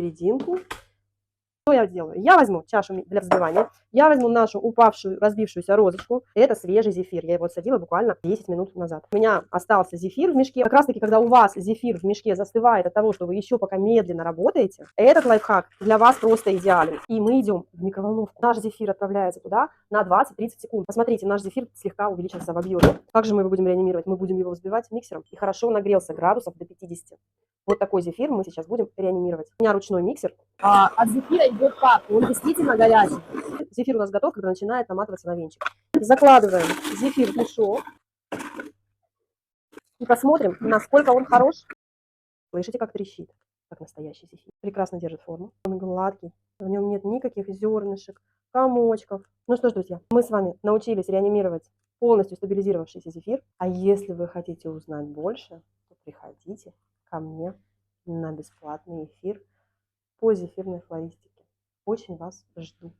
серединку. Что я делаю? Я возьму чашу для взбивания, я возьму нашу упавшую, разбившуюся розочку. Это свежий зефир. Я его отсадила буквально 10 минут назад. У меня остался зефир в мешке. Как раз таки, когда у вас зефир в мешке застывает от того, что вы еще пока медленно работаете, этот лайфхак для вас просто идеален. И мы идем в микроволновку. Наш зефир отправляется туда на 20-30 секунд. Посмотрите, наш зефир слегка увеличился в объеме. Как же мы его будем реанимировать? Мы будем его взбивать миксером. И хорошо нагрелся градусов до 50. Вот такой зефир мы сейчас будем реанимировать. У меня ручной миксер. От зефира идет пар, он действительно горячий. Зефир у нас готов, когда начинает наматываться на венчик. Закладываем зефир в мешок и посмотрим, насколько он хорош. Слышите, как трещит, как настоящий зефир. Прекрасно держит форму, он гладкий, в нем нет никаких зернышек, комочков. Ну что ж, друзья, мы с вами научились реанимировать полностью стабилизировавшийся зефир. А если вы хотите узнать больше, то приходите ко мне на бесплатный эфир по зефирной флористике. Очень вас жду.